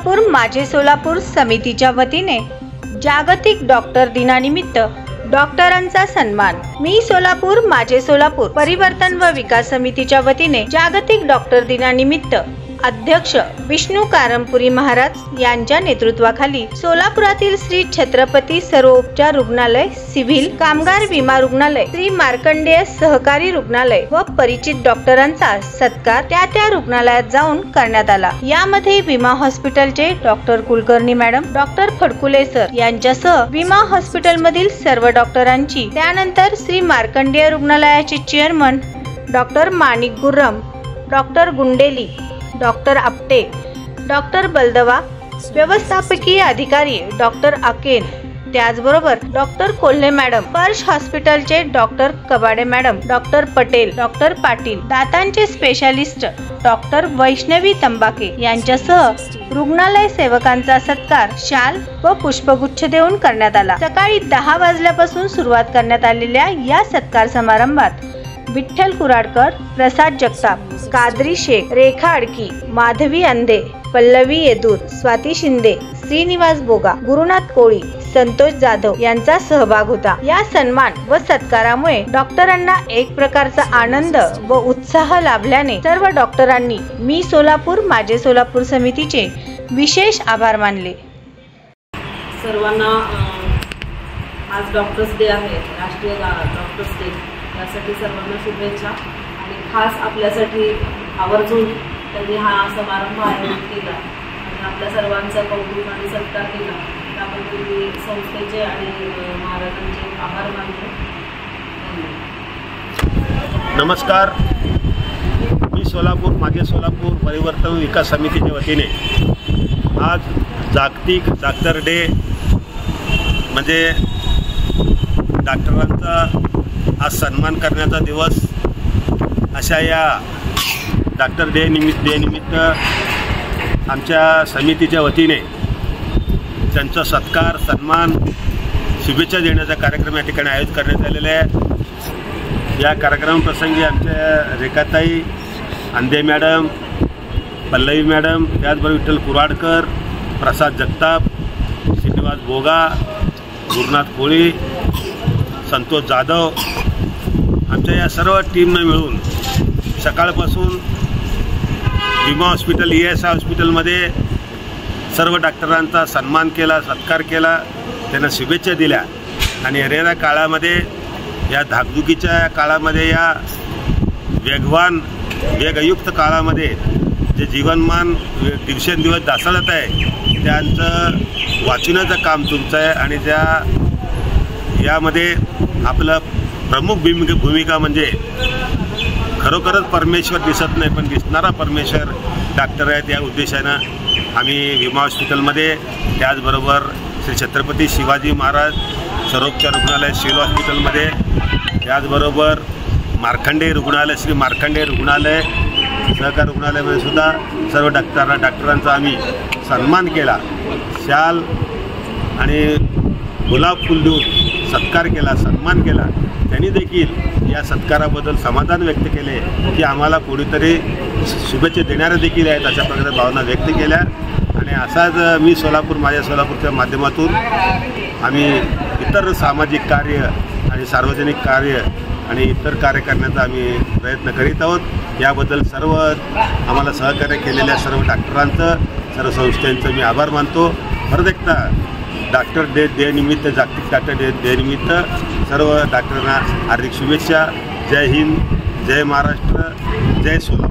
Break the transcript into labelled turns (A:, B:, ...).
A: सोलापूर माझे सोलापूर समितीच्या वतीने जागतिक डॉक्टर दिनानिमित्त डॉक्टरांचा सन्मान। मी सोलापूर माझे सोलापूर परिवर्तन व विकास समितीच्या वतीने जागतिक डॉक्टर दिनानिमित्त अध्यक्ष विष्णू कारंपुरी महाराज यांच्या नेतृत्वाखाली सोलापुरातील श्री छत्रपती सर्वोपचार रुग्णालय, सिव्हिल कामगार विमा रुग्णालय, श्री मार्कंडेय सहकारी रुग्णालय व परिचित डॉक्टरांचा सत्कार त्या रुग्णालयात जाऊन करण्यात आला। यामध्ये विमा हॉस्पिटलचे doctor Kulkarni madam, doctor Phadkule sir यांच्यासह विमा हॉस्पिटल मधील सर्व डॉक्टरांची, त्यानंतर श्री मार्कंडेय रुग्णालयाचे chairman doctor Manik Gurram, doctor Gundeli, doctor Apte, doctor Baldawa, व्यवस्थापकीय अधिकारी डॉक्टर अकेन, त्याचबरोबर डॉक्टर कोल्हे मॅडम, पर्श हॉस्पिटलचे doctor Kabade madam, doctor Patel, doctor Patil, दातांचे स्पेशालिस्ट डॉक्टर वैष्णवी तंबाके यांच्यासह रुग्णालय सेवकांचा सत्कार शाल व पुष्पगुच्छ देऊन करण्यात आला। सकाळी 10 वाजल्यापासून सुरुवात करण्यात आलेल्या या सत्कार समारंभात विठ्ठल कुराडकर, प्रसाद जगताप, कादरी शेख, रेखा अडकी, माधवी अंधे, पल्लवी येदूर, स्वाती शिंदे, श्रीनिवास बोगा, गुरुनाथ कोळी, संतोष जाधव यांचा सहभाग होता। या सन्मान व सत्कारामुळे डॉक्टरांना एक प्रकारचा आनंद व उत्साह लाभल्याने सर्व डॉक्टरांनी मी सोलापूर माझे सोलापूर समितीचे विशेष आभार मानले।
B: सर्वांना आज डॉक्टर्स डे आहे, राष्ट्रीय डॉक्टर्स डे, त्यासाठी सर्वांना शुभेच्छा। आणि खास आपल्यासाठी आवर्जून त्यांनी हा समारंभ आयोजित केला आणि आपल्या सर्वांचा कौतुक आणि सत्कार केला, त्याबद्दल मी संस्थेचे आणि महाराजांचे आभार मानतो।
C: नमस्कार, मी सोलापूर माझे सोलापूर परिवर्तन विकास समितीच्या वतीने आज जागतिक डॉक्टर डे म्हणजे डॉक्टरांचा आज सन्मान करण्याचा दिवस, अशा या डॉक्टर डे निमित्त आमच्या समितीच्या वतीने त्यांचा सत्कार, सन्मान, शुभेच्छा देण्याचा कार्यक्रम या ठिकाणी आयोजित करण्यात आलेला आहे। या कार्यक्रमाप्रसंगी आमच्या रेखाताई अंधे मॅडम, पल्लवी मॅडम, त्याचबरोबर विठ्ठल कुराडकर, प्रसाद जगताप, श्रीनिवास बोगा, गुरुनाथ कोळी, संतोष जाधव, आमच्या या सर्व टीमनं मिळून सकाळपासून विमा हॉस्पिटल, ESI हॉस्पिटलमध्ये सर्व डॉक्टरांचा सन्मान केला, सत्कार केला, त्यांना शुभेच्छा दिल्या। आणि येणाऱ्या काळामध्ये, या धाकधुकीच्या काळामध्ये, या वेगयुक्त काळामध्ये जे जीवनमान दिवसेंदिवस ढासळत आहे, त्यांचं वाचवण्याचं काम तुमचं आहे। आणि यामध्ये आपलं प्रमुख भूमिका म्हणजे खरोखरच परमेश्वर दिसत नाही पण दिसणारा परमेश्वर डॉक्टर आहेत। या उद्देशानं आम्ही विमा हॉस्पिटलमध्ये, त्याचबरोबर श्री छत्रपती शिवाजी महाराज सर्वोपचार रुग्णालय सिव्हिल हॉस्पिटलमध्ये, त्याचबरोबर मार्कंडेय रुग्णालय, श्री मार्कंडेय रुग्णालय सहकार रुग्णालयामध्ये सुद्धा सर्व डॉक्टरांचा आम्ही सन्मान केला, शाल आणि गुलाब फूल देऊन सत्कार केला, सन्मान केला। त्यांनी देखील या सत्काराबद्दल समाधान व्यक्त केले की आम्हाला कोणीतरी शुभेच्छा देणारे देखील आहेत, अशा प्रकारे भावना व्यक्त केल्या। आणि असाच मी सोलापूर माझ्या सोलापूरच्या माध्यमातून आम्ही इतर सामाजिक कार्य आणि सार्वजनिक कार्य आणि इतर कार्य करण्याचा आम्ही प्रयत्न करीत आहोत। याबद्दल सर्व आम्हाला सहकार्य केलेल्या सर्व डॉक्टरांचं, सर्व संस्थांचं मी आभार मानतो। परत एकदा डॉक्टर डे निमित्त, जागतिक डॉक्टर डे निमित्त सर्व डॉक्टरांना हार्दिक शुभेच्छा। जय हिंद, जय महाराष्ट्र, जय सोलापूर।